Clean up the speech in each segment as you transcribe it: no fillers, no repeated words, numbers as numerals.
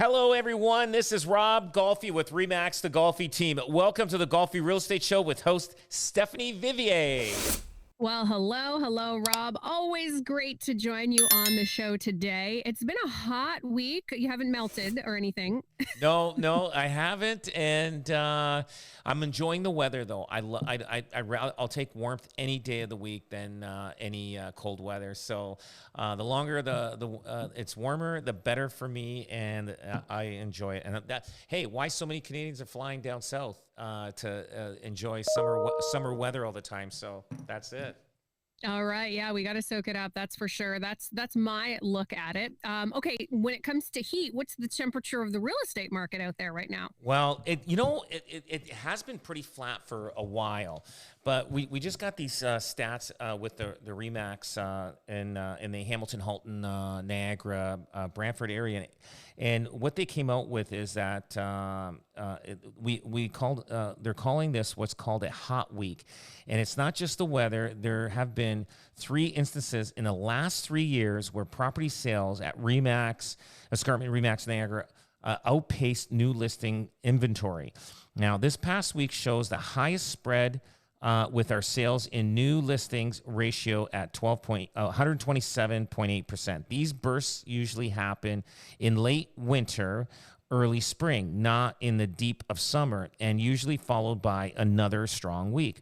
Hello, everyone. This is Rob Golfi with REMAX, the Golfi team. Welcome to the Golfi Real Estate Show with host Stephanie Vivier. Well, hello, Rob. Always great to join you on the show today. It's been a hot week. You haven't melted or anything. No, I haven't, and I'm enjoying the weather though. I'll take warmth any day of the week than any cold weather. So the longer it's warmer, the better for me, and I enjoy it. And hey, why so many Canadians are flying down south to enjoy summer weather all the time? So that's it. All right. Yeah, we got to soak it up. That's for sure. That's my look at it. Okay. When it comes to heat, what's the temperature of the real estate market out there right now? Well, it has been pretty flat for a while, but we just got these stats with the REMAX in the Hamilton, Halton, Niagara, Brantford area, and what they came out with is that they're calling this what's called a hot week, and it's not just the weather. There have been 3 instances in the last 3 years where property sales at REMAX, Escarpment, REMAX, Niagara, outpaced new listing inventory. Now, this past week shows the highest spread with our sales in new listings ratio at 127.8%. These bursts usually happen in late winter, early spring, not in the deep of summer, and usually followed by another strong week.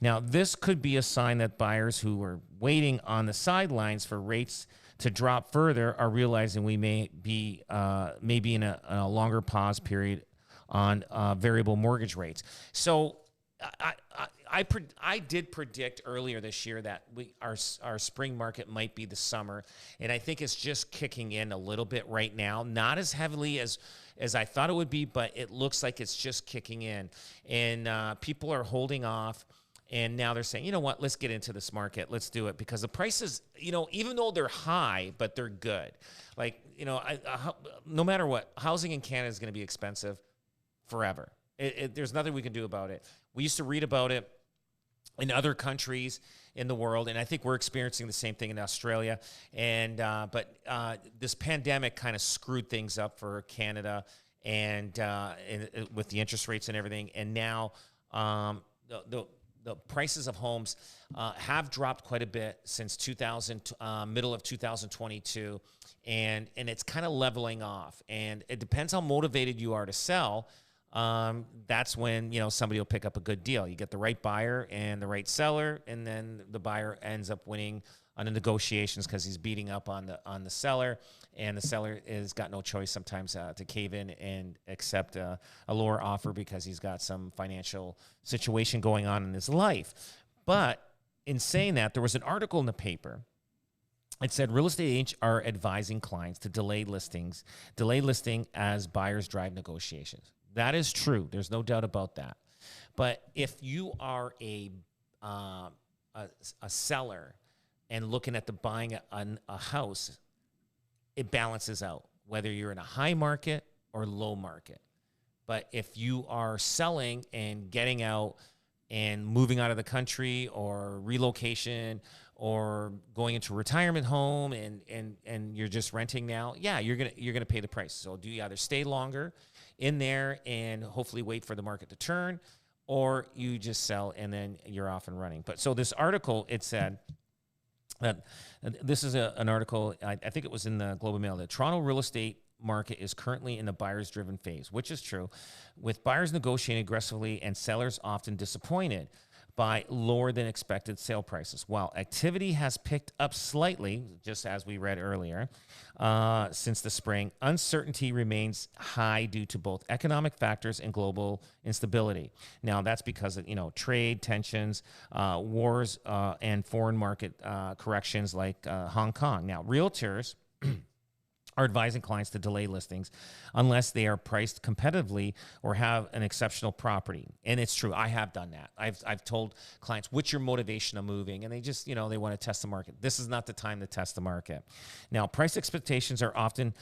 Now, this could be a sign that buyers who were waiting on the sidelines for rates to drop further are realizing we may be in a longer pause period on variable mortgage rates. So I did predict earlier this year that our spring market might be the summer, and I think it's just kicking in a little bit right now, not as heavily as I thought it would be, but it looks like it's just kicking in, and people are holding off. And now they're saying, you know what, let's get into this market. Let's do it, because the prices, even though they're high, but they're good. Like, no matter what, housing in Canada is going to be expensive forever. There's nothing we can do about it. We used to read about it in other countries in the world, and I think we're experiencing the same thing in Australia. And but this pandemic kind of screwed things up for Canada, and with the interest rates and everything. And now the prices of homes have dropped quite a bit since middle of 2022, and it's kind of leveling off. And it depends how motivated you are to sell. That's when somebody will pick up a good deal. You get the right buyer and the right seller, and then the buyer ends up winning on the negotiations because he's beating up on the seller, and the seller has got no choice sometimes to cave in and accept a lower offer because he's got some financial situation going on in his life. But in saying that, there was an article in the paper. It said real estate agents are advising clients to delay listing as buyers drive negotiations. That is true. There's no doubt about that. But if you are a seller and looking at buying a house, it balances out, whether you're in a high market or low market. But if you are selling and getting out and moving out of the country, or relocation, or going into a retirement home, and you're just renting now, yeah, you're gonna pay the price. So do you either stay longer in there and hopefully wait for the market to turn, or you just sell and then you're off and running? But so this article, it said that this is an article, I think it was in the Globe and Mail, that Toronto real estate market is currently in the buyers-driven phase, which is true, with buyers negotiating aggressively and sellers often disappointed by lower than expected sale prices. While activity has picked up slightly, just as we read earlier, since the spring, uncertainty remains high due to both economic factors and global instability. Now, that's because of trade tensions, wars, and foreign market corrections like Hong Kong. Now, realtors are advising clients to delay listings unless they are priced competitively or have an exceptional property. And it's true. I have done that. I've told clients, what's your motivation of moving? And they just, they want to test the market. This is not the time to test the market. Now, price expectations are often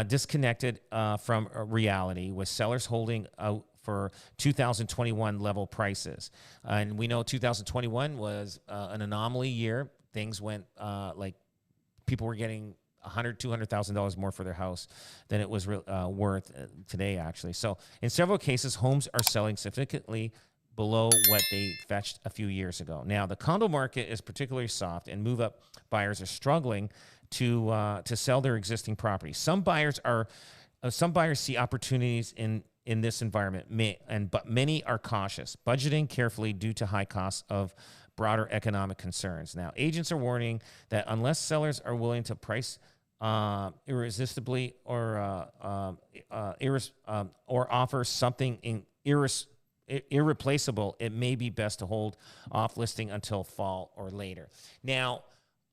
disconnected from reality, with sellers holding out for 2021 level prices. And we know 2021 was an anomaly year. Things went like people were getting $200,000 more for their house than it was worth today, actually. So in several cases, homes are selling significantly below what they fetched a few years ago. Now, the condo market is particularly soft, and move-up buyers are struggling to sell their existing properties. Some buyers see opportunities in this environment, but many are cautious, budgeting carefully due to high costs of broader economic concerns. Now, agents are warning that unless sellers are willing to price irresistibly or offer something irreplaceable, it may be best to hold off listing until fall or later. Now,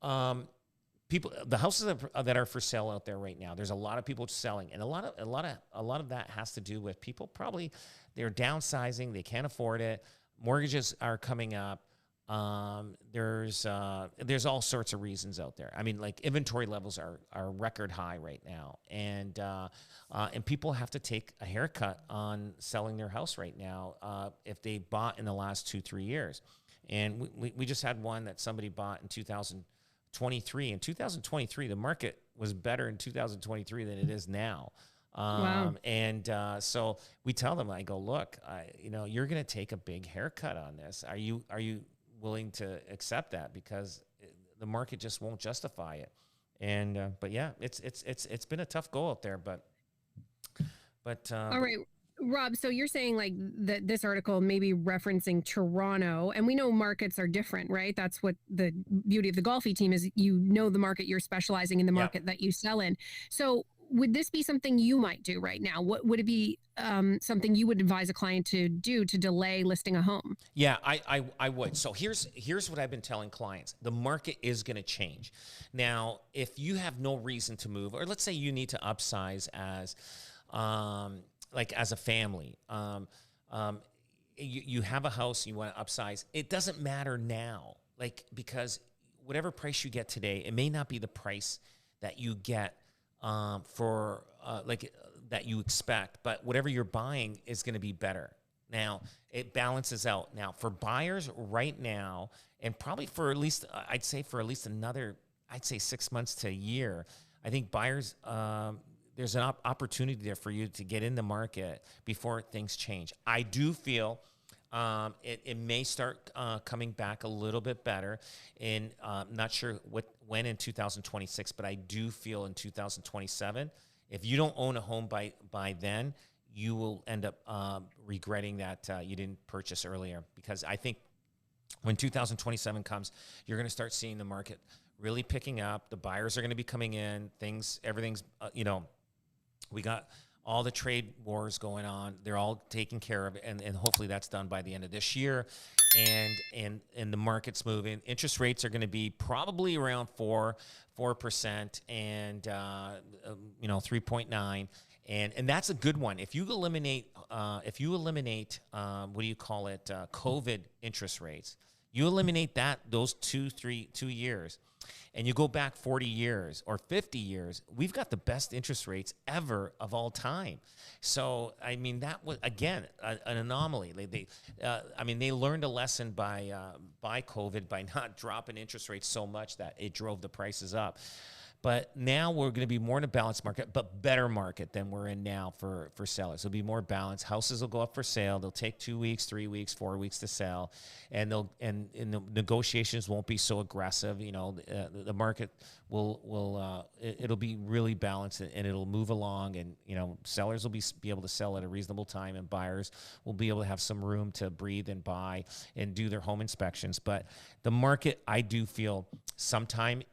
the houses that are for sale out there right now, there's a lot of people selling, and a lot of that has to do with people probably they're downsizing, they can't afford it, mortgages are coming up. There's all sorts of reasons out there. I mean, like inventory levels are record high right now, and people have to take a haircut on selling their house right now if they bought in the last 2-3 years. And we just had one that somebody bought in 2023. In 2023, the market was better in 2023 than it is now. Wow. And so we tell them, I go, look, you're going to take a big haircut on this. Are you willing to accept that? Because the market just won't justify it. And but yeah, it's been a tough go out there. But all right, Rob, so you're saying like that this article may be referencing Toronto, and we know markets are different, right? That's what the beauty of the Golfi team is. You know the market, you're specializing in the market that you sell in. So would this be something you might do right now? What would it be something you would advise a client to do to delay listing a home? Yeah, I would. So here's what I've been telling clients. The market is going to change. Now, if you have no reason to move, or let's say you need to upsize as as a family, you have a house, you want to upsize. It doesn't matter now, because whatever price you get today, it may not be the price that you get that you expect, but whatever you're buying is going to be better. Now, it balances out. Now, for buyers right now, and probably for at least, another 6 months to a year, I think buyers, there's an opportunity there for you to get in the market before things change. I do feel it may start coming back a little bit better. Not sure when in 2026, but I do feel in 2027. If you don't own a home by then, you will end up regretting that you didn't purchase earlier. Because I think when 2027 comes, you're going to start seeing the market really picking up. The buyers are going to be coming in. Everything's we got all the trade wars going on. They're all taken care of, and hopefully that's done by the end of this year. And the market's moving. Interest rates are going to be probably around 4%, and 3.9, and that's a good one. If you eliminate COVID interest rates, you eliminate those 2 years, and you go back 40 years or 50 years, we've got the best interest rates ever of all time. So, I mean, that was, again, an anomaly. They learned a lesson by COVID by not dropping interest rates so much that it drove the prices up. But now we're going to be more in a balanced market, but better market than we're in now for sellers. It'll be more balanced. Houses will go up for sale. They'll take 2 weeks, 3 weeks, 4 weeks to sell, and the negotiations won't be so aggressive. The market it'll be really balanced, and it'll move along, and sellers will be able to sell at a reasonable time, and buyers will be able to have some room to breathe and buy and do their home inspections. But the market, I do feel sometime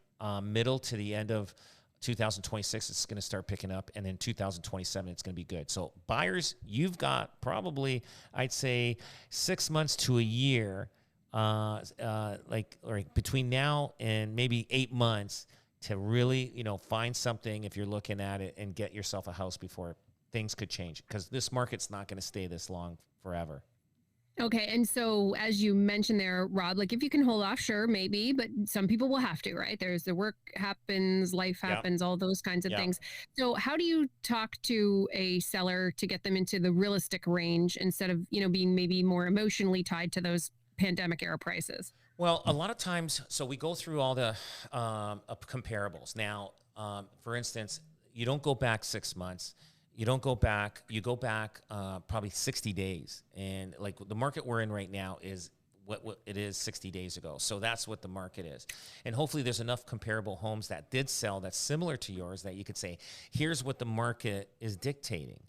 middle to the end of 2026, it's going to start picking up, and then 2027, it's going to be good. So buyers, you've got probably, I'd say, 6 months to a year, between now and maybe 8 months to really, find something if you're looking at it and get yourself a house before things could change, because this market's not going to stay this long forever. Okay. And so as you mentioned there, Rob, if you can hold off, sure, maybe, but some people will have to, right? There's the work happens, life happens, all those kinds of things. So how do you talk to a seller to get them into the realistic range instead of, being maybe more emotionally tied to those pandemic era prices? Well, a lot of times, so we go through all the comparables. Now, for instance, you don't go back 6 months. You don't go back. You go back probably 60 days. And like the market we're in right now is what it is 60 days ago. So that's what the market is. And hopefully there's enough comparable homes that did sell that's similar to yours that you could say, here's what the market is dictating.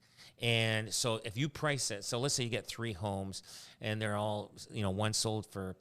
And so if you price it, so let's say you get 3 homes and they're all, one sold for,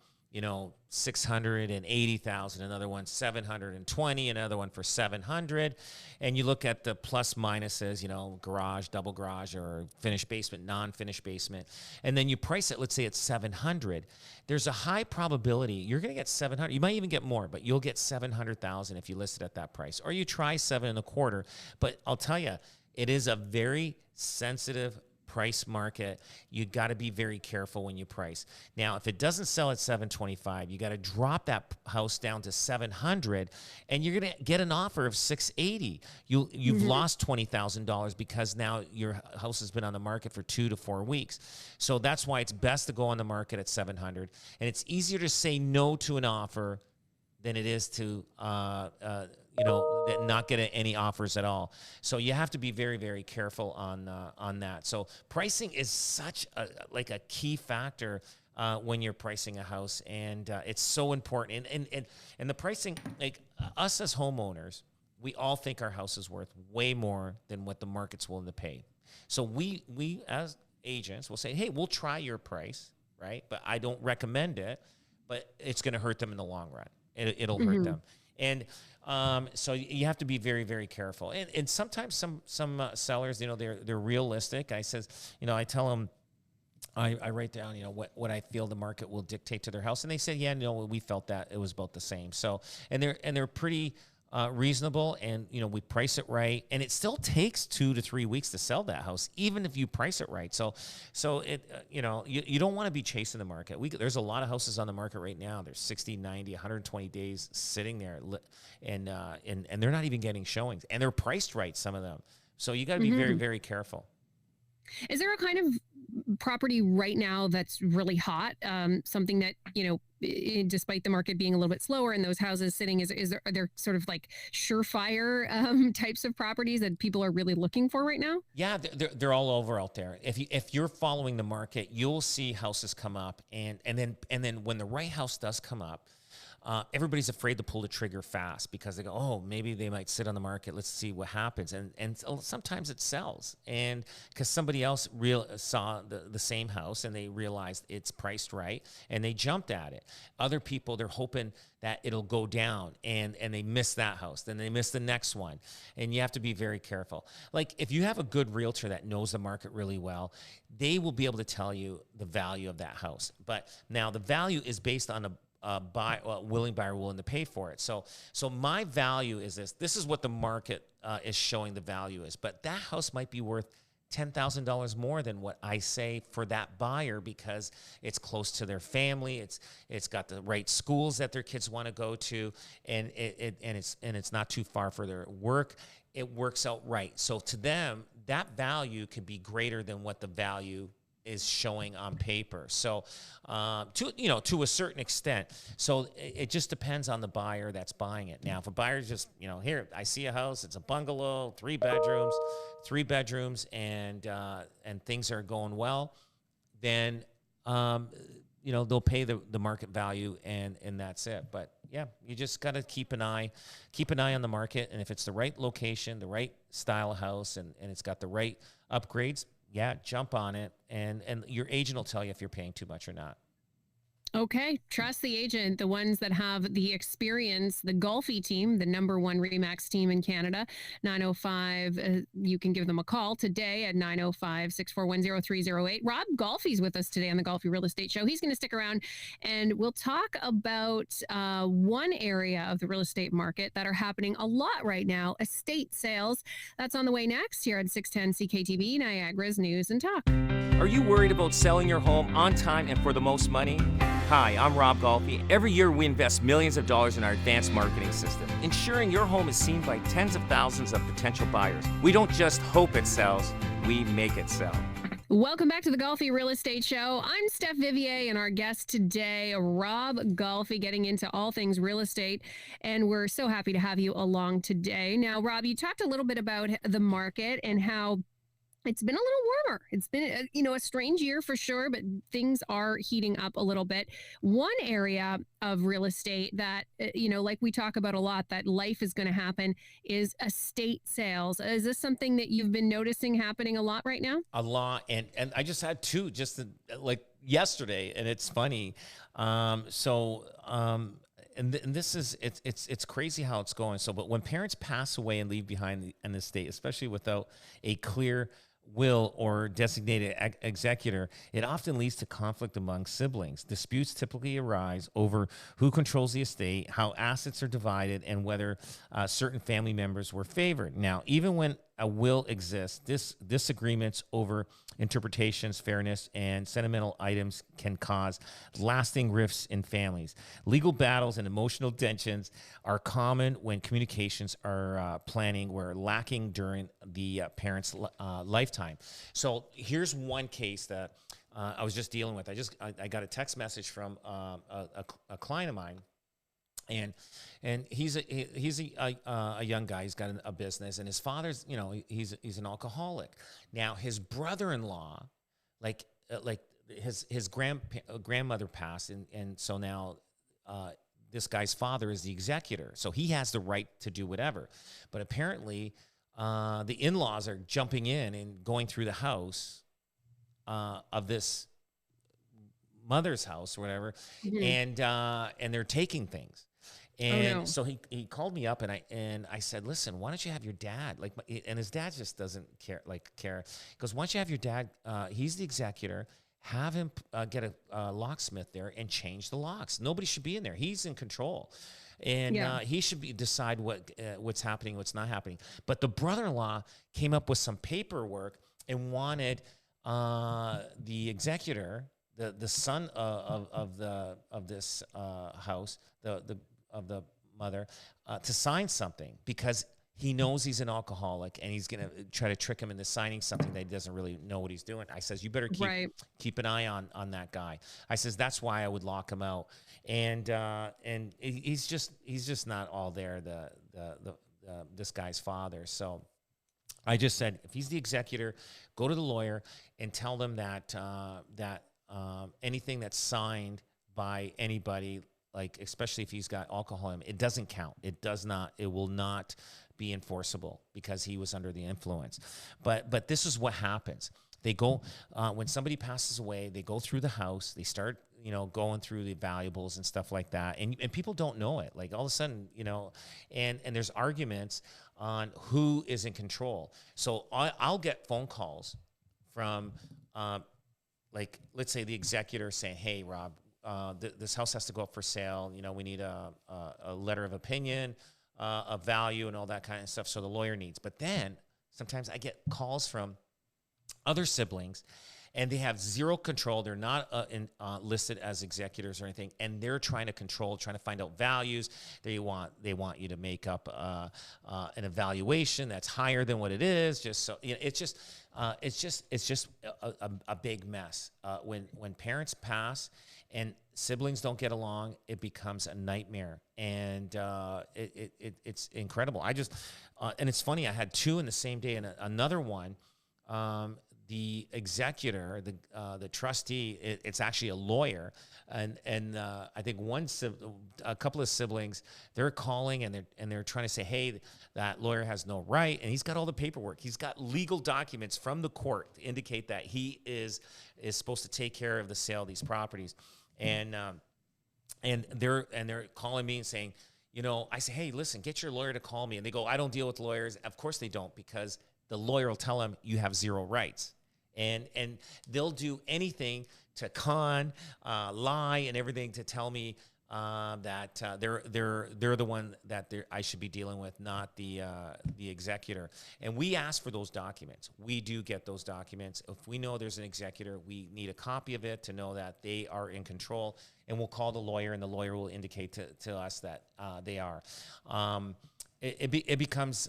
680,000, another one 720, another one for 700, and you look at the plus minuses, garage, double garage, or finished basement, non-finished basement, and then you price it, let's say it's 700. There's a high probability you're going to get 700. You might even get more, but you'll get 700,000 if you list it at that price, or you try 7.25. But I'll tell you, it is a very sensitive price market. You got to be very careful when you price. Now, if it doesn't sell at 725, you got to drop that house down to 700, and you're going to get an offer of 680. You've lost $20,000 because now your house has been on the market for 2 to 4 weeks. So that's why it's best to go on the market at 700. And it's easier to say no to an offer than it is to not get any offers at all. So you have to be very, very careful on that. So pricing is such a key factor when you're pricing a house, and it's so important. And the pricing, like us as homeowners, we all think our house is worth way more than what the market's willing to pay. So we as agents will say, hey, we'll try your price, right? But I don't recommend it, but it's going to hurt them in the long run. It'll hurt them. And so you have to be very, very careful. And sometimes some sellers, they're realistic. I tell them, I write down, what I feel the market will dictate to their house. And they said, yeah, we felt that it was about the same. So, and they're pretty reasonable, and we price it right, and it still takes 2 to 3 weeks to sell that house, even if you price it right. So it you don't want to be chasing the market. There's a lot of houses on the market right now. There's 60, 90, 120 days sitting there, and they're not even getting showings, and they're priced right, some of them. So you got to be very, very careful. Is there a kind of property right now that's really hot? Something that, despite the market being a little bit slower and those houses sitting, are there sort of like surefire types of properties that people are really looking for right now? Yeah, they're all over out there. If you're following the market, you'll see houses come up, and then when the right house does come up, everybody's afraid to pull the trigger fast because they go, oh, maybe they might sit on the market. Let's see what happens. And sometimes it sells, and because somebody else saw the same house and they realized it's priced right and they jumped at it. Other people, they're hoping that it'll go down, and they miss that house. Then they miss the next one. And you have to be very careful. Like if you have a good realtor that knows the market really well, they will be able to tell you the value of that house. But now the value is based on willing buyer willing to pay for it. So my value is this. This is what the market is showing the value is. But that house might be worth $10,000 more than what I say for that buyer because it's close to their family. It's got the right schools that their kids want to go to, and it's not too far for their work. It works out right. So to them, that value can be greater than what the value is showing on paper. So to a certain extent. So it just depends on the buyer that's buying it. Now, if a buyer's just, here, I see a house, it's a bungalow, 3 bedrooms, and things are going well, then they'll pay the market value, and that's it. But yeah, you just got to keep an eye on the market, and if it's the right location, the right style of house, and it's got the right upgrades, yeah, jump on it, and your agent will tell you if you're paying too much or not. Okay. Trust the agent, the ones that have the experience, the Golfi team, the #1 REMAX team in Canada, 905. You can give them a call today at 905-641-0308. Rob Golfi's with us today on the Golfi Real Estate Show. He's going to stick around, and we'll talk about one area of the real estate market that are happening a lot right now, estate sales. That's on the way next here at 610 CKTV, Niagara's News and Talk. Are you worried about selling your home on time and for the most money? Hi, I'm Rob Golfi. Every year we invest millions of dollars in our advanced marketing system, ensuring your home is seen by tens of thousands of potential buyers. We don't just hope it sells, we make it sell. Welcome back to the Golfi Real Estate Show. I'm Steph Vivier, and our guest today, Rob Golfi, getting into all things real estate. And we're so happy to have you along today. Now, Rob, you talked a little bit about the market and how it's been a little warmer. It's been, a strange year for sure, but things are heating up a little bit. One area of real estate that, like we talk about a lot, that life is going to happen is estate sales. Is this something that you've been noticing happening a lot right now? A lot. And I just had two like yesterday, and it's funny. And this is, it's crazy how it's going. So, but when parents pass away and leave behind an estate, especially without a clear will or designated executor, it often leads to conflict among siblings. Disputes typically arise over who controls the estate, how assets are divided, and whether certain family members were favored. Now, even when a will exists, disagreements over interpretations, fairness, and sentimental items can cause lasting rifts in families. Legal battles and emotional tensions are common when communications are planning were lacking during the parent's lifetime. So here's one case that I was just dealing with. I got a text message from a client of mine. And he's a young guy. He's got a business, and his father's, he's an alcoholic. Now his brother-in-law, his grandmother passed, and so now this guy's father is the executor, so he has the right to do whatever. But apparently, the in-laws are jumping in and going through the house of this mother's house or whatever, and they're taking things. And so he called me up, and I said, listen, why don't you have your dad, and his dad just doesn't care. He goes, why don't you have your dad, he's the executor, have him get a locksmith there and change the locks. Nobody should be in there. He's in control. And he should decide what's happening, what's not happening. But the brother-in-law came up with some paperwork and wanted the executor, the son of this house, of the mother, to sign something, because he knows he's an alcoholic and he's going to try to trick him into signing something that he doesn't really know what he's doing. I says, you better keep an eye on that guy. I says, that's why I would lock him out. And he's just not all there, this guy's father. So I just said, if he's the executor, go to the lawyer and tell them that anything that's signed by anybody, especially if he's got alcohol in him, it doesn't count. It will not be enforceable because he was under the influence. But this is what happens. They go, when somebody passes away, they go through the house, they start, going through the valuables and stuff like that. And people don't know it. All of a sudden, and there's arguments on who is in control. So I'll get phone calls from, let's say the executor saying, hey, Rob, this house has to go up for sale. We need a letter of opinion, of value, and all that kind of stuff. So the lawyer needs. But then sometimes I get calls from other siblings, and they have zero control. They're not listed as executors or anything, and they're trying to find out values. They want you to make up an evaluation that's higher than what it is. Just so it's just a big mess. When parents pass and siblings don't get along, it becomes a nightmare, and it's incredible. And it's funny. I had two in the same day, and another one. The executor, the trustee, it's actually a lawyer, and I think a couple of siblings, they're calling and they're trying to say, hey, that lawyer has no right, and he's got all the paperwork, he's got legal documents from the court to indicate that he is supposed to take care of the sale of these properties, and they're calling me and saying, I say, hey, listen, get your lawyer to call me, and they go, I don't deal with lawyers. Of course they don't, because the lawyer will tell them you have zero rights. And they'll do anything to lie and everything to tell me that they're the one that I should be dealing with, not the executor. And we ask for those documents. We do get those documents. If we know there's an executor, we need a copy of it to know that they are in control. And we'll call the lawyer, and the lawyer will indicate to us that they are. It becomes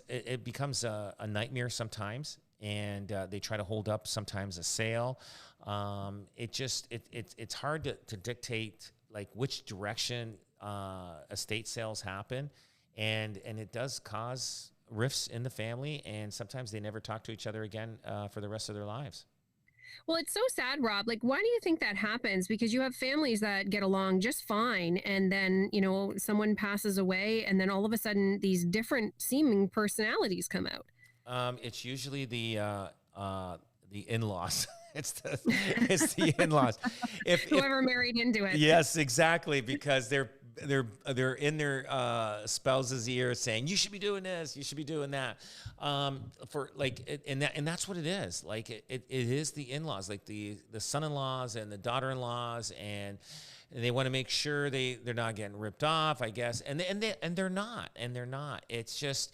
a nightmare sometimes. and they try to hold up sometimes a sale. It's hard to dictate like which direction estate sales happen, and it does cause rifts in the family, and sometimes they never talk to each other again for the rest of their lives. Well, it's so sad, Rob. Like, why do you think that happens? Because you have families that get along just fine, and then, someone passes away, and then all of a sudden these different seeming personalities come out. It's usually the in-laws. It's the in-laws. If whoever married into it. Yes, exactly, because they're in their spouse's ear saying, you should be doing this, you should be doing that, and that's what it is. Like it is the in-laws, like the son-in-laws and the daughter-in-laws, and they want to make sure they're not getting ripped off, I guess, and they're not. It's just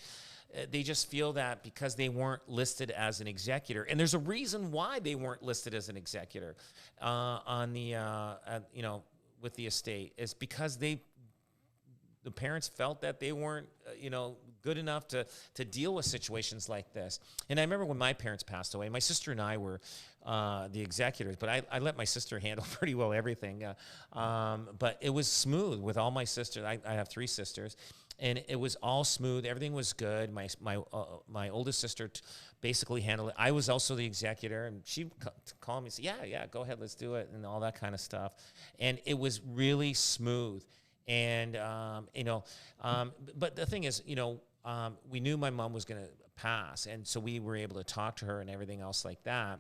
they just feel that because they weren't listed as an executor, and there's a reason why they weren't listed as an executor on the with the estate, is because the parents felt that they weren't, good enough to deal with situations like this. And I remember when my parents passed away, my sister and I were the executors, but I let my sister handle pretty well everything. But it was smooth with all my sisters. I have 3 sisters, and it was all smooth. Everything was good. My oldest sister basically handled it. I was also the executor, and she'd call me and say, yeah, go ahead, let's do it, and all that kind of stuff. And it was really smooth. And, but the thing is, we knew my mom was going to pass, and so we were able to talk to her and everything else like that.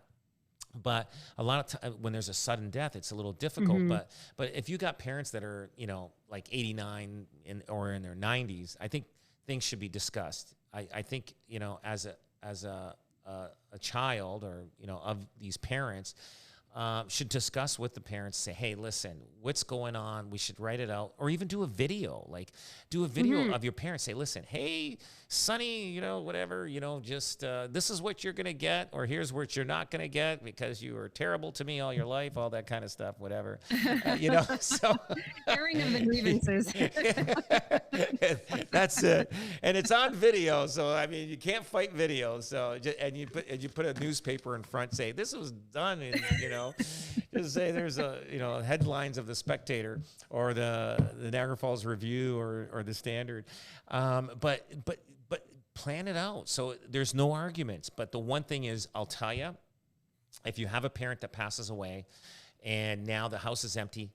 But a lot of when there's a sudden death, it's a little difficult. Mm-hmm. But if you got parents that are, like 89 or in their 90s, I think things should be discussed. I think, as a child, or, of these parents, should discuss with the parents, say, hey, listen, what's going on? We should write it out, or even do a video, Mm-hmm. of your parents. Say, listen, hey, Sonny, whatever, just this is what you're going to get, or here's what you're not going to get because you were terrible to me all your life, all that kind of stuff, whatever, so. Airing of the grievances. That's it. And it's on video. So, I mean, you can't fight video. So, and you put a newspaper in front, say, this was done in, just say there's headlines of the Spectator or the Niagara Falls Review or the Standard. But plan it out. So there's no arguments. But the one thing is, I'll tell you, if you have a parent that passes away and now the house is empty,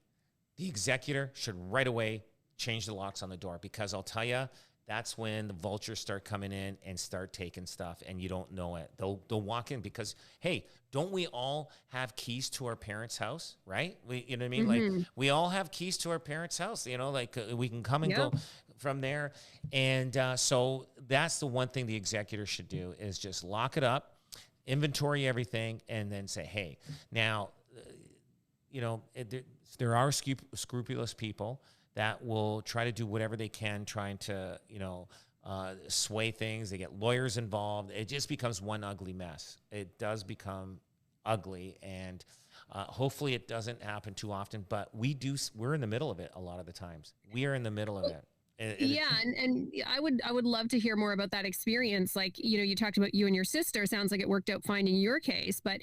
the executor should right away change the locks on the door, because I'll tell you, that's when the vultures start coming in and start taking stuff, and you don't know it. They'll walk in because, hey, don't we all have keys to our parents' house, right? You know what I mean? Mm-hmm. Like, we all have keys to our parents' house, we can come and go from there. And so that's the one thing the executor should do, is just lock it up, inventory everything, and then say, hey, now, there are scrupulous people that will try to do whatever they can, trying to, sway things. They get lawyers involved. It just becomes one ugly mess. It does become ugly, and hopefully it doesn't happen too often, but we're in the middle of it a lot of the times. We are in the middle of it. And I would love to hear more about that experience. Like, you talked about you and your sister. Sounds like it worked out fine in your case, but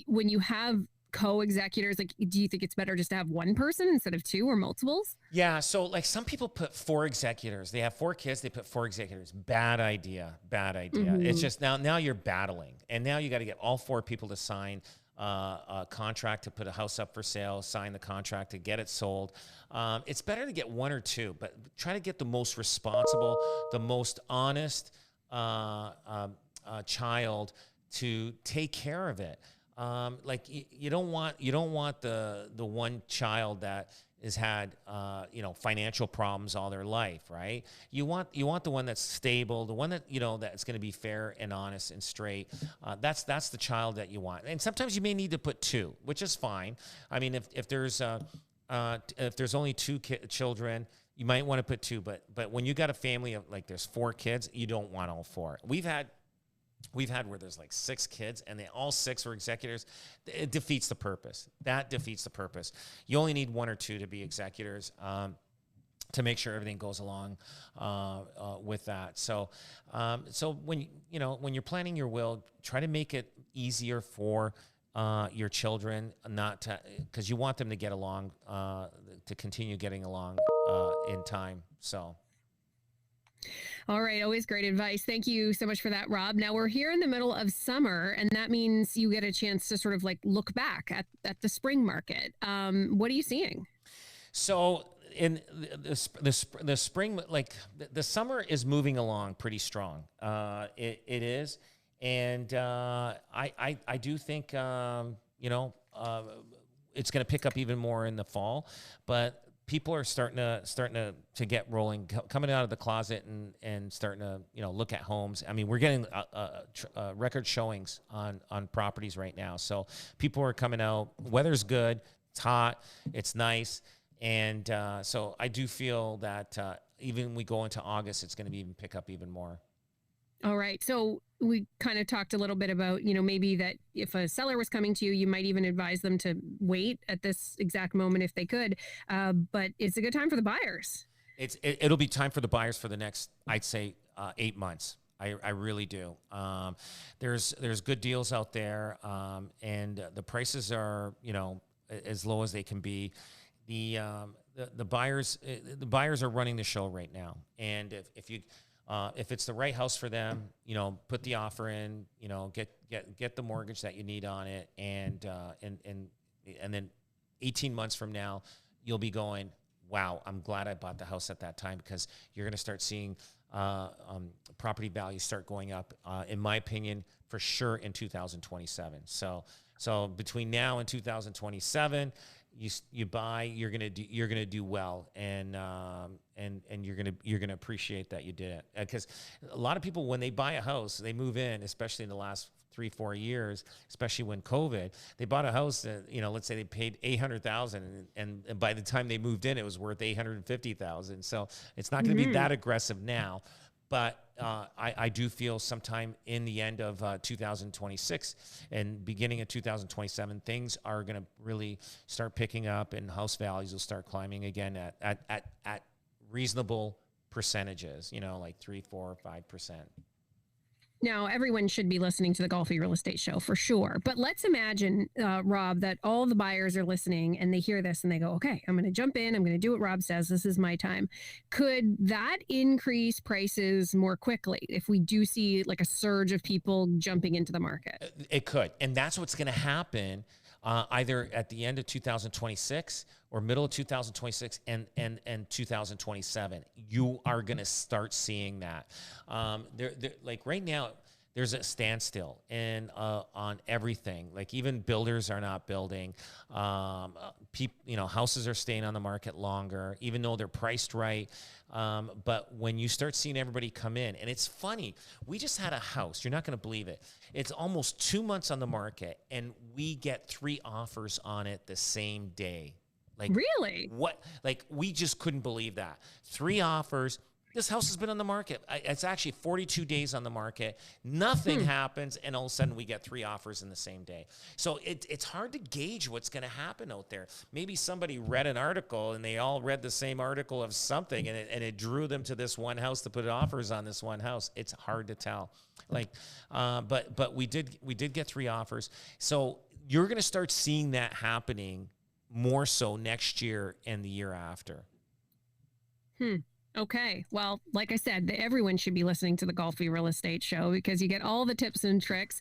when you have co-executors, like, do you think it's better just to have one person instead of 2 or multiples? Yeah, so like some people put 4 executors. They have 4 kids, they put 4 executors. Bad idea. Mm-hmm. It's just now you're battling, and now you got to get all 4 people to sign a contract to put a house up for sale, sign the contract to get it sold. It's better to get 1 or 2, but try to get the most responsible, the most honest child to take care of it. Like you don't want the one child that has had financial problems all their life, right? You want the one that's stable, the one that that's going to be fair and honest and straight. That's the child that you want. And sometimes you may need to put 2, which is fine. I mean, if there's only 2 children, you might want to put 2. But when you got a family of there's 4 kids, you don't want all 4. We've had where there's like 6 kids and all 6 were executors. It defeats the purpose. That defeats the purpose. You only need 1 or 2 to be executors. to make sure everything goes along with that. So, so when you're planning your will, try to make it easier for your children, not to, because you want them to get along, to continue getting along in time. So. All right. Always great advice. Thank you so much for that, Rob. Now we're here in the middle of summer, and that means you get a chance to sort of like look back at the spring market. What are you seeing? So in the spring, like the summer is moving along pretty strong. It is. And I do think, it's going to pick up even more in the fall, but people are starting to get rolling, coming out of the closet and starting to, look at homes. I mean, we're getting record showings on properties right now. So people are coming out, weather's good, it's hot, it's nice. And so I do feel that even when we go into August, it's going to even pick up even more. All right. So we kind of talked a little bit about, maybe that if a seller was coming to you, you might even advise them to wait at this exact moment if they could. But it's a good time for the buyers. It'll be time for the buyers for the next, I'd say, 8 months. I really do. There's good deals out there, and the prices are, as low as they can be. The buyers are running the show right now, and if it's the right house for them, put the offer in, get the mortgage that you need on it, and then 18 months from now, you'll be going, wow, I'm glad I bought the house at that time, because you're going to start seeing property values start going up. In my opinion, for sure in 2027. So between now and 2027. You buy, you're gonna do well, and you're gonna appreciate that you did it, because a lot of people, when they buy a house, they move in, especially in the last 3-4 years, especially when COVID, they bought a house that, let's say they paid $800,000, and by the time they moved in, it was worth $850,000. So it's not going to be that aggressive now. But I do feel sometime in the end of 2026 and beginning of 2027, things are going to really start picking up, and house values will start climbing again at reasonable percentages, like 3%, 4%, 5%. Now, everyone should be listening to the Golfi Real Estate Show for sure. But let's imagine, Rob, that all the buyers are listening and they hear this and they go, okay, I'm going to jump in. I'm going to do what Rob says. This is my time. Could that increase prices more quickly if we do see like a surge of people jumping into the market? It could. And that's what's going to happen either at the end of 2026 or middle of 2026 and 2027. You are going to start seeing that. Like right now, there's a standstill on everything. Like even builders are not building. Houses are staying on the market longer, even though they're priced right. But when you start seeing everybody come in, and it's funny, we just had a house. You're not going to believe it. It's almost 2 months on the market, and we get 3 offers on it the same day. Like, really? What? Like, we just couldn't believe that. 3 offers. This house has been on the market. It's actually 42 days on the market. Nothing happens, and all of a sudden we get 3 offers in the same day. So it's hard to gauge what's going to happen out there. Maybe somebody read an article, and they all read the same article of something, and it drew them to this one house to put offers on this one house. It's hard to tell. But we did get 3 offers. So you're going to start seeing that happening more so next year and the year after. Okay. Well, like I said, everyone should be listening to the Golfi Real Estate Show, because you get all the tips and tricks.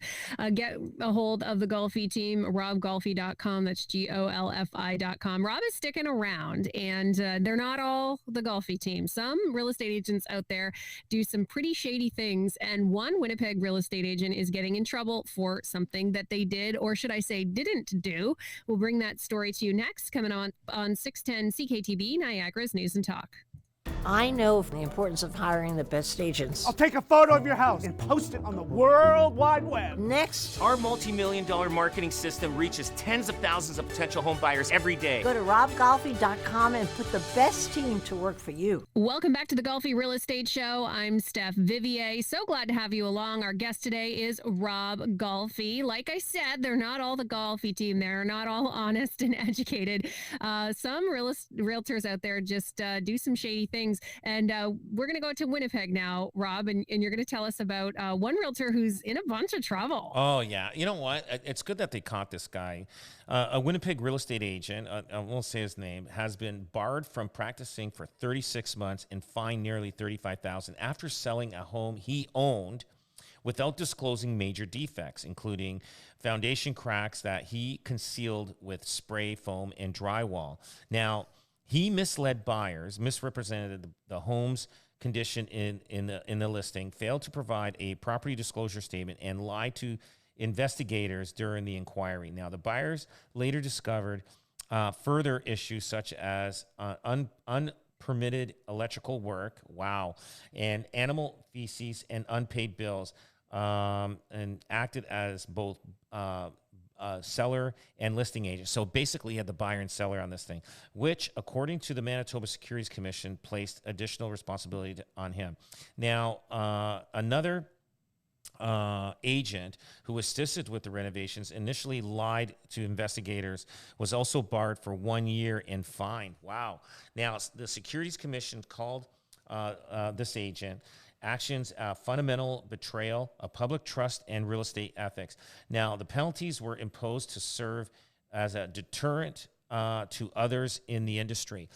Get a hold of the Golfi team, robgolfi.com. That's GOLFI.com. Rob is sticking around, and they're not all the Golfi team. Some real estate agents out there do some pretty shady things, and one Winnipeg real estate agent is getting in trouble for something that they did, or should I say didn't do. We'll bring that story to you next, coming on 610 CKTB, Niagara's News and Talk. I know the importance of hiring the best agents. I'll take a photo of your house and post it on the World Wide Web. Next, our multi-million-dollar marketing system reaches tens of thousands of potential home buyers every day. Go to robgolfi.com and put the best team to work for you. Welcome back to the Golfi Real Estate Show. I'm Steph Vivier. So glad to have you along. Our guest today is Rob Golfi. Like I said, they're not all the Golfi team. They're not all honest and educated. Some realtors out there just do some shady things. And we're going to go to Winnipeg now, Rob, and you're going to tell us about one realtor who's in a bunch of trouble. Oh, yeah. You know what? It's good that they caught this guy. A Winnipeg real estate agent, I won't say his name, has been barred from practicing for 36 months and fined nearly $35,000 after selling a home he owned without disclosing major defects, including foundation cracks that he concealed with spray foam and drywall. Now, he misled buyers, misrepresented the home's condition in the listing, failed to provide a property disclosure statement, and lied to investigators during the inquiry. Now, the buyers later discovered further issues such as unpermitted electrical work, and animal feces and unpaid bills, and acted as both seller and listing agent. So basically, you had the buyer and seller on this thing, which, according to the Manitoba Securities Commission, placed additional responsibility on him. Now, another agent who assisted with the renovations initially lied to investigators, was also barred for 1 year and fined. Wow. Now, the Securities Commission called this agent actions, fundamental betrayal of public trust and real estate ethics. Now, the penalties were imposed to serve as a deterrent to others in the industry.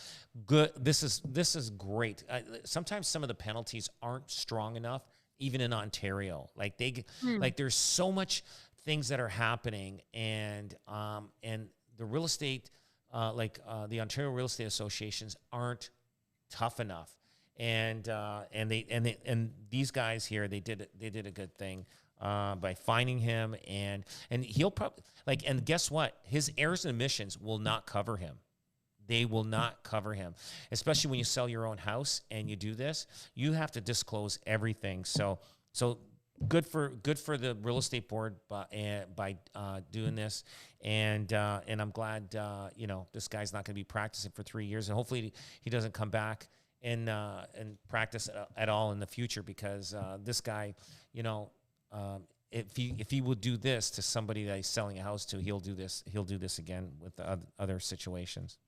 Good. This is great. Sometimes some of the penalties aren't strong enough, even in Ontario. Like there's so much things that are happening, and the real estate, the Ontario Real Estate Associations aren't tough enough. And these guys here, they did a good thing by finding him, and he'll probably and guess what? His errors and omissions will not cover him. They will not cover him, especially when you sell your own house and you do this. You have to disclose everything. So good for the real estate board by doing this, and I'm glad this guy's not going to be practicing for 3 years, and hopefully he doesn't come back and practice at all in the future, because this guy, if he will do this to somebody that he's selling a house to, he'll do this again with other situations.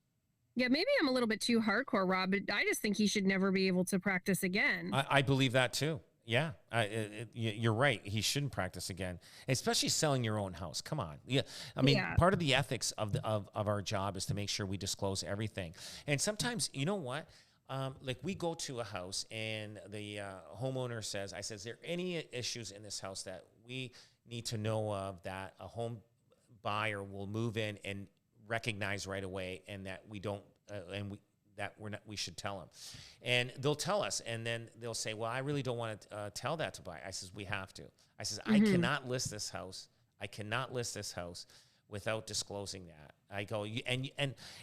Yeah, maybe I'm a little bit too hardcore, Rob, but I just think he should never be able to practice again. I believe that too. Yeah, you're right. He shouldn't practice again, especially selling your own house. Come on. Yeah, I mean, part of the ethics of our job is to make sure we disclose everything. And sometimes, you know what? We go to a house and the homeowner says, is there any issues in this house that we need to know of that a home buyer will move in and recognize right away, and that we don't, we should tell them? And they'll tell us, and then they'll say, well, I really don't want to tell that to buy. I says, we have to. I says, I cannot list this house. Without disclosing that. I go, and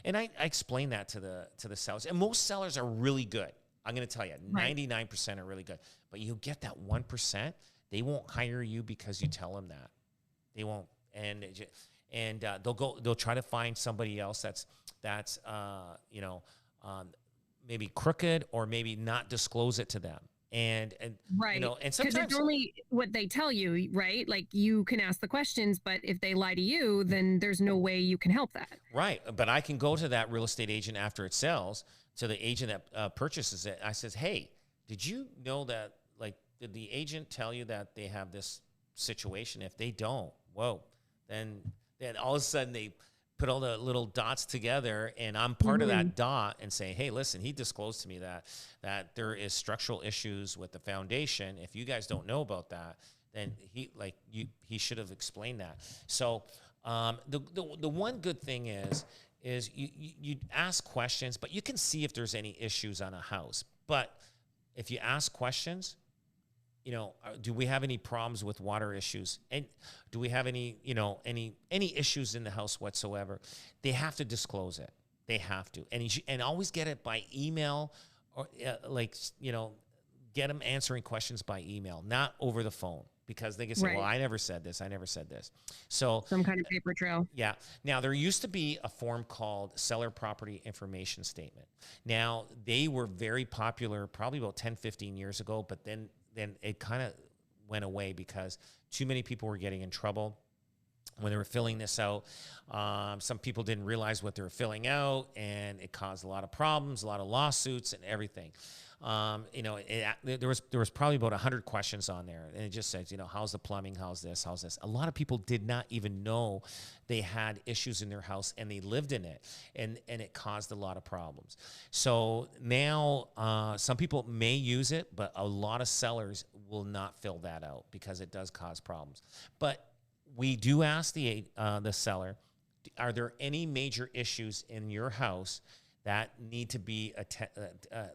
I explain that to the sellers. And most sellers are really good. I'm going to tell you, 99% are really good. But you get that 1%, they won't hire you because you tell them that. They won't. And they'll try to find somebody else that's maybe crooked, or maybe not disclose it to them. And right, and sometimes it's only what they tell you, right? Like, you can ask the questions, but if they lie to you, then there's no way you can help that. Right, but I can go to that real estate agent after it sells, to the agent that purchases it. I says, hey, did you know that? Did the agent tell you that they have this situation? If they don't, then all of a sudden they put all the little dots together, and I'm part of that dot, and say, hey, listen, he disclosed to me that there is structural issues with the foundation. If you guys don't know about that, then he should have explained that. So the one good thing is you ask questions, but you can see if there's any issues on a house. But if you ask questions, do we have any problems with water issues? And do we have any issues in the house whatsoever? They have to disclose it. They have to. And always get it by email or like, get them answering questions by email, not over the phone, because they can say, well, I never said this. I never said this. So some kind of paper trail. Yeah. Now, there used to be a form called Seller Property Information Statement. Now, they were very popular probably about 10, 15 years ago, but then it kind of went away because too many people were getting in trouble when they were filling this out. Some people didn't realize what they were filling out, and it caused a lot of problems, a lot of lawsuits and everything. There was probably about 100 questions on there, and it just says, how's the plumbing, how's this. A lot of people did not even know they had issues in their house, and they lived in it, and it caused a lot of problems. So now some people may use it, but a lot of sellers will not fill that out because it does cause problems. But we do ask the seller, are there any major issues in your house that need to be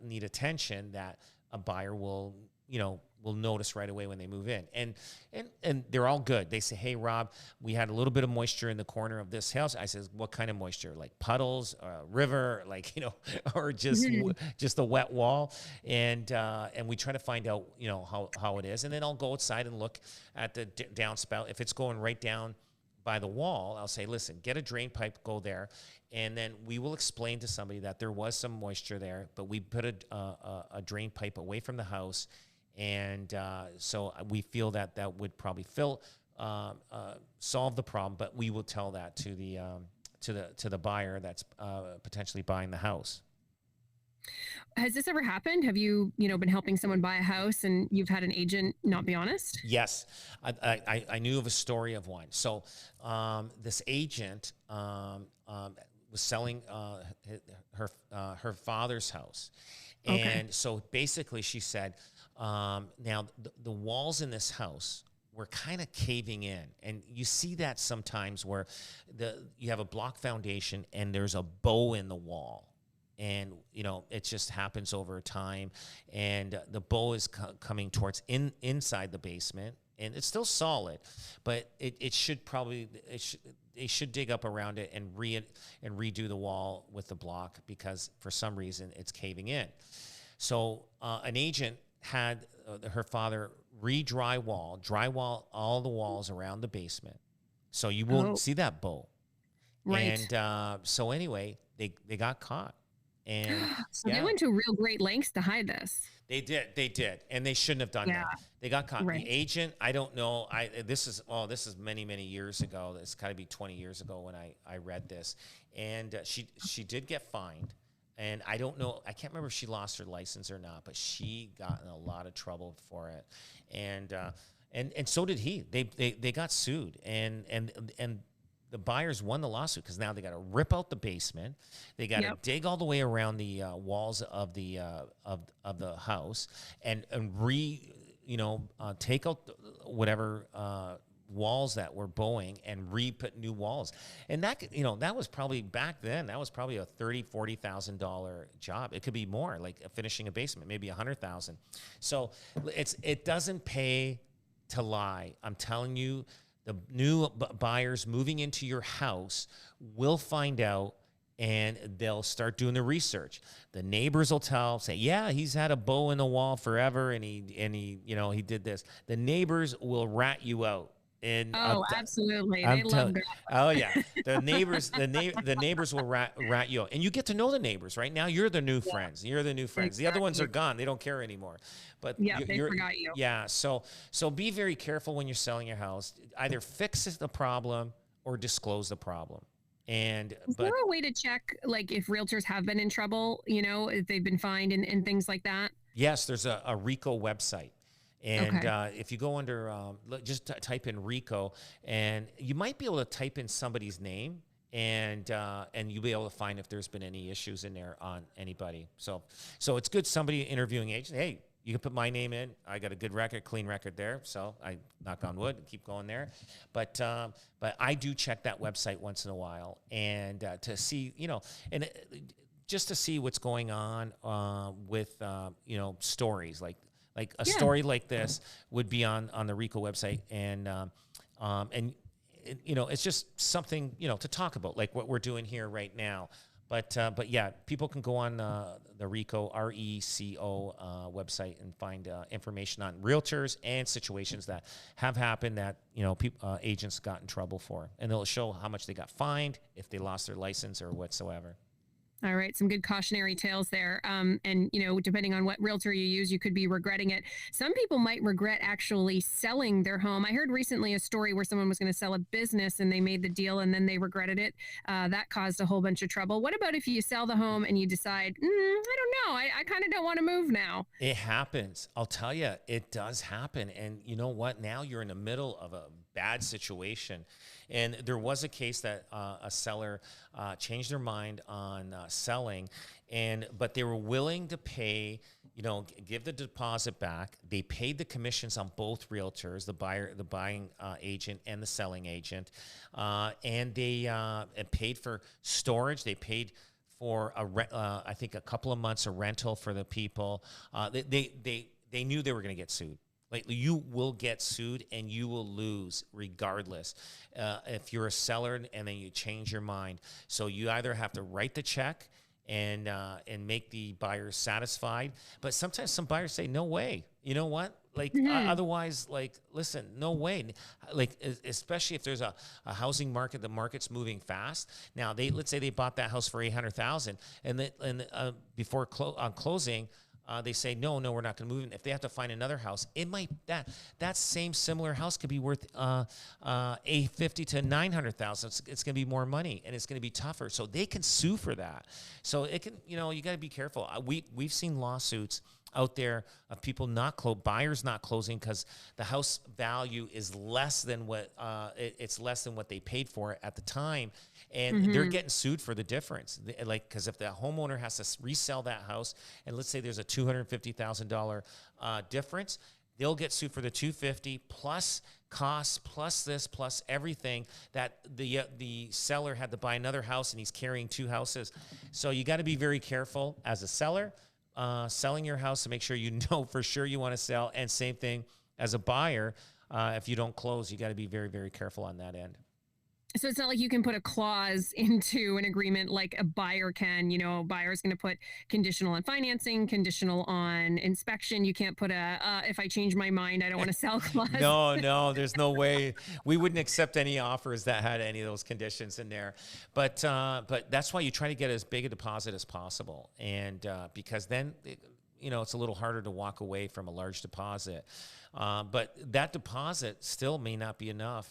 need attention that a buyer will notice right away when they move in, and they're all good. They say, hey, Rob, we had a little bit of moisture in the corner of this house. I says, what kind of moisture? Like puddles, river, or just just a wet wall, and we try to find out how it is, and then I'll go outside and look at the downspout. If it's going right down by the wall, I'll say, listen, get a drain pipe, go there. And then we will explain to somebody that there was some moisture there, but we put a drain pipe away from the house. And so we feel that would probably solve the problem, but we will tell that to the buyer that's potentially buying the house. Has this ever happened? Have you, been helping someone buy a house and you've had an agent not be honest? Yes. I knew of a story of one. So this agent was selling her father's house. And so basically she said, now the walls in this house were kind of caving in. And you see that sometimes where you have a block foundation and there's a bow in the wall. And, it just happens over time. And the bow is coming towards inside the basement. And it's still solid, but it should they should dig up around it and redo the wall with the block, because for some reason it's caving in. So an agent had her father drywall all the walls around the basement, so you won't see that bow. Right. And so anyway, they got caught. And so they went to real great lengths to hide this. They did, and they shouldn't have done that. They got caught. Right. The agent, I don't know. This is many years ago. It's got to be 20 years ago when I read this, and she did get fined, and I don't know. I can't remember if she lost her license or not, but she got in a lot of trouble for it, and so did he. They got sued, and the buyers won the lawsuit because now they got to rip out the basement. They got to dig all the way around the walls of the house and take out whatever walls that were bowing and re-put new walls. And that was probably back then. That was probably a $30,000-$40,000 job. It could be more, like finishing a basement, maybe $100,000. So it doesn't pay to lie. I'm telling you. The new buyers moving into your house will find out, and they'll start doing the research. The neighbors will say, yeah, he's had a bow in the wall forever, and he did this. The neighbors will rat you out. And absolutely, they love that. Oh yeah, the neighbors will rat you out, and you get to know the neighbors. Right now, you're the new friends. You're the new friends. Exactly. The other ones are gone; they don't care anymore. But they forgot you. Yeah, so be very careful when you're selling your house. Either fix the problem or disclose the problem. Is there a way to check, like, if realtors have been in trouble? If they've been fined and things like that. Yes, there's a RICO website. And if you go under, just type in RICO, and you might be able to type in somebody's name, and you'll be able to find if there's been any issues in there on anybody. So it's good. Somebody interviewing agent, hey, you can put my name in. I got a good record, clean record there. So I knock on wood, keep going there. But I do check that website once in a while, and to see, just to see what's going on with stories like a story like this would be on the RICO website, and it's just something to talk about, like what we're doing here right now. But yeah, people can go on the RECO, RECO website and find information on realtors and situations that have happened that, agents got in trouble for. And it'll show how much they got fined, if they lost their license or whatsoever. All right. Some good cautionary tales there. And, depending on what realtor you use, you could be regretting it. Some people might regret actually selling their home. I heard recently a story where someone was going to sell a business and they made the deal and then they regretted it. That caused a whole bunch of trouble. What about if you sell the home and you decide, I don't know, I kind of don't want to move now? It happens. I'll tell you, it does happen. And you know what? Now you're in the middle of a bad situation. And there was a case that a seller changed their mind on selling, but they were willing to pay, give the deposit back. They paid the commissions on both realtors, the buying agent and the selling agent, and they paid for storage. They paid for I think a couple of months of rental for the people. They knew they were going to get sued. Like, you will get sued and you will lose regardless if you're a seller and then you change your mind. So you either have to write the check and make the buyer satisfied. But sometimes some buyers say, no way. You know what? Like, otherwise, like, listen, no way. Like, especially if there's a housing market, the market's moving fast. Now, let's say they bought that house for $800,000 and before closing, they say, no, we're not going to move in. If they have to find another house, it might that same similar house could be worth $850,000 to $900,000. It's going to be more money and it's going to be tougher. So they can sue for that. So it can, you got to be careful. We've seen lawsuits out there of people buyers not closing because the house value is less than what it's less than what they paid for it at the time. And they're getting sued for the difference. Because if the homeowner has to resell that house, and let's say there's a $250,000 difference, they'll get sued for the $250,000 plus costs, plus this, plus everything that the seller had to buy another house and he's carrying two houses. So you got to be very careful as a seller, selling your house to make sure you know for sure you want to sell. And same thing as a buyer, if you don't close, you got to be very, very careful on that end. So it's not like you can put a clause into an agreement like a buyer can. A buyer is going to put conditional on financing, conditional on inspection. You can't put if I change my mind, I don't want to sell clause. No, there's no way. We wouldn't accept any offers that had any of those conditions in there. But that's why you try to get as big a deposit as possible. And because then, it's a little harder to walk away from a large deposit. But that deposit still may not be enough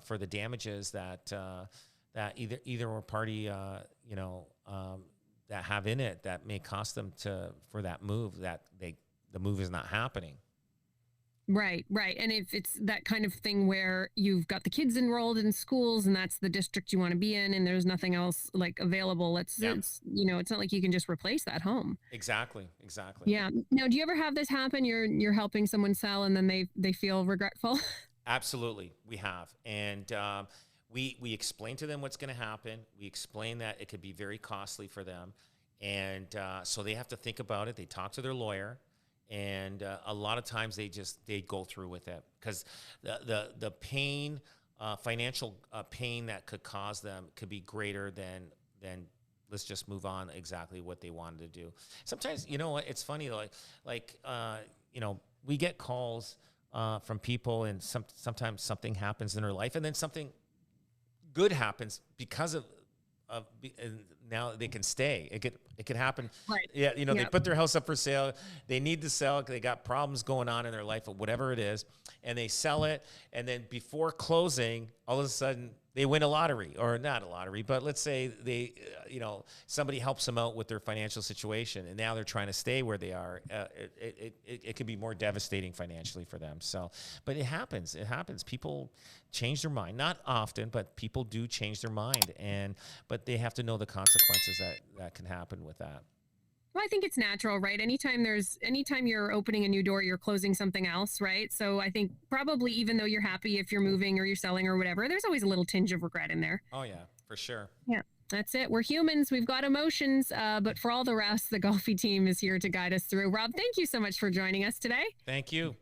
for the damages that either or party that have in it that may cost them for that move that the move is not happening. Right. And if it's that kind of thing where you've got the kids enrolled in schools and that's the district you want to be in and there's nothing else like available, it's not like you can just replace that home. Exactly. Yeah. Now, do you ever have this happen? You're helping someone sell and then they feel regretful? Absolutely. We have. And we explain to them what's going to happen. We explain that it could be very costly for them. And so they have to think about it. They talk to their lawyer. And a lot of times they go through with it because the pain, financial pain that could cause them could be greater than let's just move on exactly what they wanted to do. Sometimes, it's funny, we get calls from people and sometimes something happens in their life and then something good happens because of and now they can stay. It could happen. Right. Yeah. They put their house up for sale. They need to sell. They got problems going on in their life or whatever it is. And they sell it. And then before closing, all of a sudden they win a lottery or not a lottery, but let's say they, somebody helps them out with their financial situation and now they're trying to stay where they are. It can be more devastating financially for them. So, but it happens. People change their mind, not often, but people do change their mind but they have to know the consequences that can happen with that. Well, I think it's natural, right? Anytime you're opening a new door, you're closing something else, right? So I think probably even though you're happy if you're moving or you're selling or whatever, there's always a little tinge of regret in there. Oh yeah, for sure. Yeah, that's it. We're humans. We've got emotions, but for all the rest, the Golfi team is here to guide us through. Rob, thank you so much for joining us today. Thank you.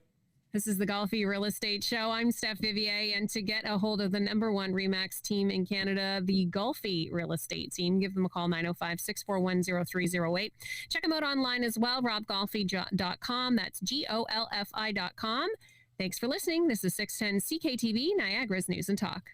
This is the Golfi Real Estate Show. I'm Steph Vivier, and to get a hold of the #1 REMAX team in Canada, the Golfi Real Estate team, give them a call, 905-641-0308. Check them out online as well, robgolfi.com. That's GOLFI.com. Thanks for listening. This is 610 CKTV, Niagara's News and Talk.